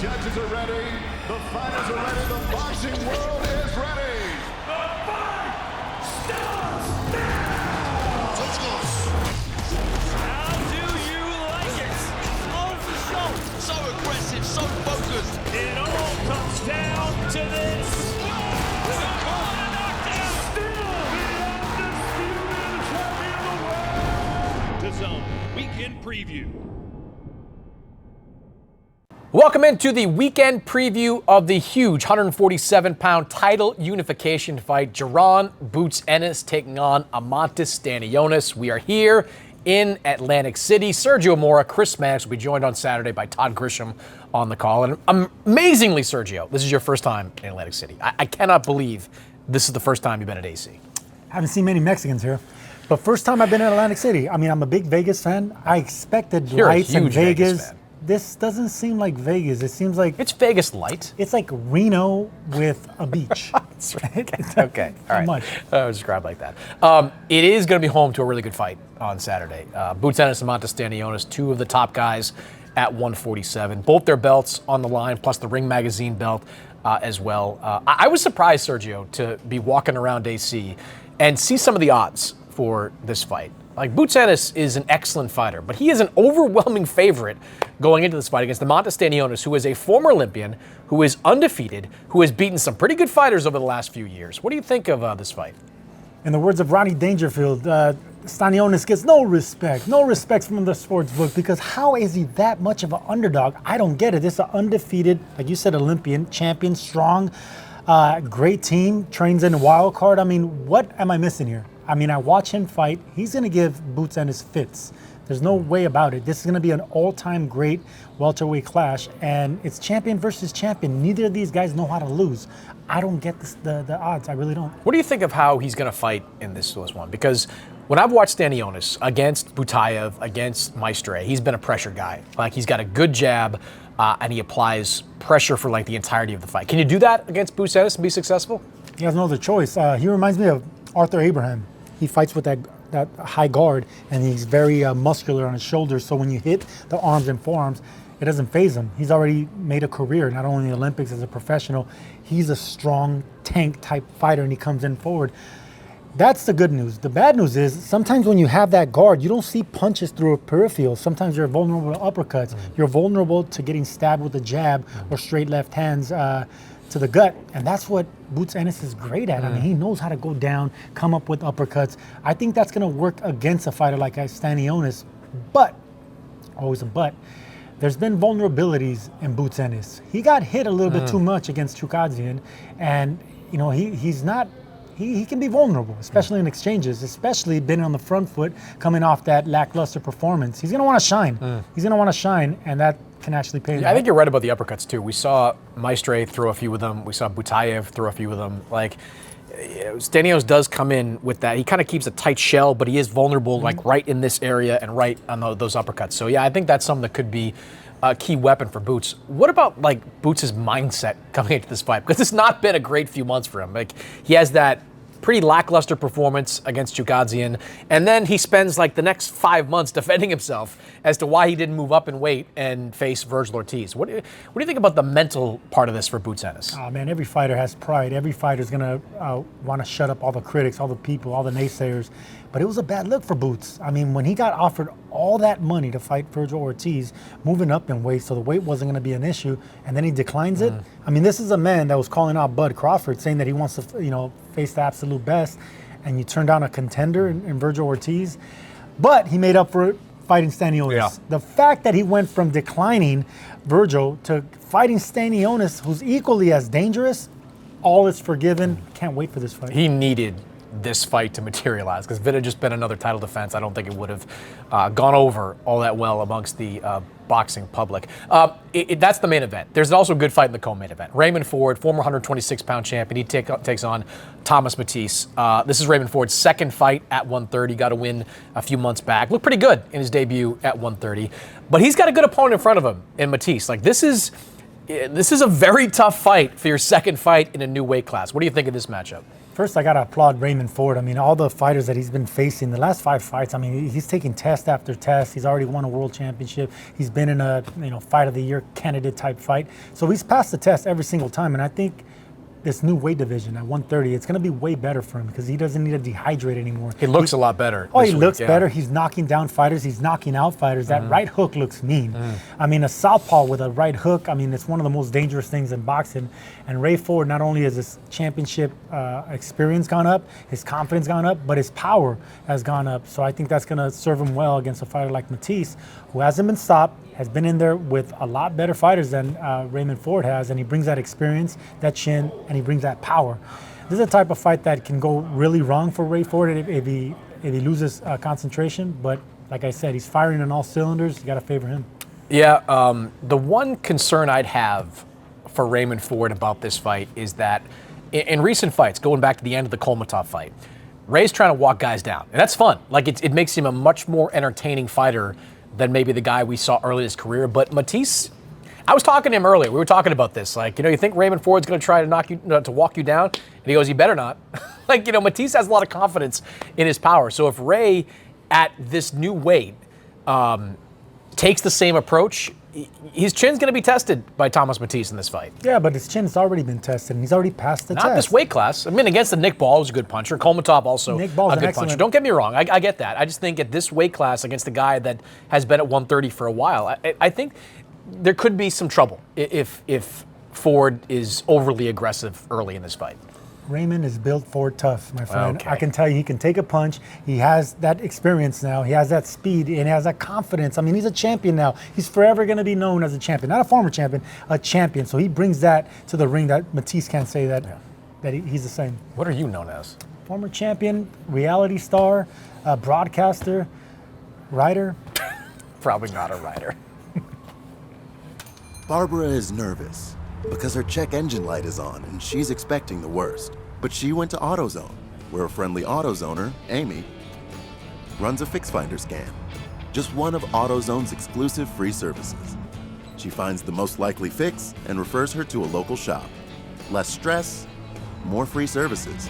judges are ready. The fighters are ready. The boxing world is ready. The fight starts now! Let's go. How do you like it? On the show. So aggressive, so focused. It all comes down to this. What a knockdown! Still the undisputed champion of the world. DAZN Weekend Preview. Welcome into the weekend preview of the huge 147-pound title unification fight. Jaron Boots Ennis taking on Amantis Stanionis. We are here in Atlantic City. Sergio Mora, Chris Mannix will be joined on Saturday by Todd Grisham on the call. And amazingly, Sergio, this is your first time in Atlantic City. I cannot believe this is the first time you've been at AC. Haven't seen many Mexicans here. But first time I've been in Atlantic City. I mean, I'm a big Vegas fan. I expected You're lights a in huge Vegas Vegas. fan. This doesn't seem like Vegas. It seems like It's Vegas light. it's like Reno with a beach. That's right. Okay. All right. much. Described like that. It is going to be home to a really good fight on Saturday. Boots Ennis and Amantis Stanionis, two of the top guys at 147. Both their belts on the line, plus the Ring Magazine belt as well. I was surprised, Sergio, to be walking around AC and see some of the odds for this fight. Like, Boots Ennis is an excellent fighter, but he is an overwhelming favorite going into this fight against Amantis Stanionis, who is a former Olympian, who is undefeated, who has beaten some pretty good fighters over the last few years. What do you think of this fight? In the words of Ronnie Dangerfield, Stanionis gets no respect from the sports book, because how is he that much of an underdog? I don't get it. This is an undefeated, like you said, Olympian, champion, strong, great team, trains in a wild card. I mean, what am I missing here? I mean, I watch him fight. He's going to give Boots Ennis fits. There's no way about it. This is going to be an all-time great welterweight clash, and it's champion versus champion. Neither of these guys know how to lose. I don't get the odds. I really don't. What do you think of how he's going to fight in this one? Because when I've watched Stanionis against Butayev, against Maestre, he's been a pressure guy. Like, he's got a good jab, and he applies pressure for like the entirety of the fight. Can you do that against Boots Ennis and be successful? He has no other choice. He reminds me of Arthur Abraham. He fights with that high guard, and he's very muscular on his shoulders. So when you hit the arms and forearms, it doesn't faze him. He's already made a career, not only in the Olympics as a professional. He's a strong tank type fighter, and he comes in forward. That's the good news. The bad news is sometimes when you have that guard, you don't see punches through a peripheral. Sometimes you're vulnerable to uppercuts. You're vulnerable to getting stabbed with a jab or straight left hands to the gut, and that's what Boots Ennis is great at. I mean, he knows how to go down, come up with uppercuts. I think that's going to work against a fighter like Stanionis, but, always a but, there's been vulnerabilities in Boots Ennis. He got hit a little bit too much against Chukadzian, and you know, he's not, he can be vulnerable, especially in exchanges, especially being on the front foot, coming off that lackluster performance. He's going to want to shine. He's going to want to shine, and that can actually pay. Yeah, I think you're right about the uppercuts too. We saw Maestre throw a few of them. We saw Butayev throw a few of them. Like, Stanionis does come in with that. He kind of keeps a tight shell, but he is vulnerable, like right in this area and right on those uppercuts. So yeah, I think that's something that could be a key weapon for Boots. What about like Boots' mindset coming into this fight? Because it's not been a great few months for him. Like, he has that pretty lackluster performance against Chukadzian, and then he spends like the next 5 months defending himself as to why he didn't move up in weight and face Virgil Ortiz. What do you think about the mental part of this for Boots Ennis? Oh man, every fighter has pride. Every fighter's gonna want to shut up all the critics, all the people, all the naysayers. But it was a bad look for Boots. I mean, when he got offered all that money to fight Virgil Ortiz, moving up in weight, so the weight wasn't going to be an issue, and then he declines it. I mean, this is a man that was calling out Bud Crawford, saying that he wants to, you know, face the absolute best, and you turn down a contender in Virgil Ortiz. But he made up for it fighting Stanionis. Yeah. The fact that he went from declining Virgil to fighting Stanionis, who's equally as dangerous, all is forgiven. Can't wait for this fight. He needed this fight to materialize, because if it had just been another title defense, I don't think it would have gone over all that well amongst the boxing public. That's the main event. There's also a good fight in the co-main event. Raymond Ford, former 126-pound champion, he takes on Thomas Matisse. This is Raymond Ford's second fight at 130. Got a win a few months back. Looked pretty good in his debut at 130. But he's got a good opponent in front of him in Matisse. Like, this is a very tough fight for your second fight in a new weight class. What do you think of this matchup? First, I got to applaud Raymond Ford. I mean, all the fighters that he's been facing, the last 5 fights, I mean, he's taking test after test. He's already won a world championship. He's been in a, fight of the year candidate type fight. So he's passed the test every single time. And I think this new weight division at 130, it's going to be way better for him because he doesn't need to dehydrate anymore. He looks a lot better. Oh, he looks better. He's knocking down fighters. He's knocking out fighters. That right hook looks mean. I mean, a southpaw with a right hook, I mean, it's one of the most dangerous things in boxing. And Ray Ford, not only has his championship experience gone up, his confidence gone up, but his power has gone up. So I think that's going to serve him well against a fighter like Matisse, who hasn't been stopped, has been in there with a lot better fighters than Raymond Ford has, and he brings that experience, that chin, and he brings that power. This is a type of fight that can go really wrong for Ray Ford if he loses concentration, but like I said, he's firing on all cylinders. You got to favor him. Yeah, the one concern I'd have for Raymond Ford about this fight is that in recent fights, going back to the end of the Kolmatov fight, Ray's trying to walk guys down, and that's fun. Like, it makes him a much more entertaining fighter than maybe the guy we saw early in his career. But Matisse, I was talking to him earlier. We were talking about this. Like, you think Raymond Ford's going to try to walk you down? And he goes, "You better not." Like, Matisse has a lot of confidence in his power. So if Ray, at this new weight, takes the same approach, his chin's going to be tested by Thomas Matisse in this fight. Yeah, but his chin's already been tested, and he's already passed the test. Not this weight class. I mean, against the Nick Ball, who's a good puncher. Kolmatov also Nick Ball's a good puncher. Don't get me wrong. I get that. I just think at this weight class against a guy that has been at 130 for a while, I think there could be some trouble if Ford is overly aggressive early in this fight. Raymond is built for tough, my friend. Okay. I can tell you, he can take a punch. He has that experience now. He has that speed, and he has that confidence. I mean, he's a champion now. He's forever going to be known as a champion. Not a former champion, a champion. So he brings that to the ring that Matisse can't say that he's the same. What are you known as? Former champion, reality star, broadcaster, writer. Probably not a writer. Barbara is nervous because her check engine light is on and she's expecting the worst. But she went to AutoZone, where a friendly AutoZoner, Amy, runs a fix finder scan. Just one of AutoZone's exclusive free services. She finds the most likely fix and refers her to a local shop. Less stress, more free services.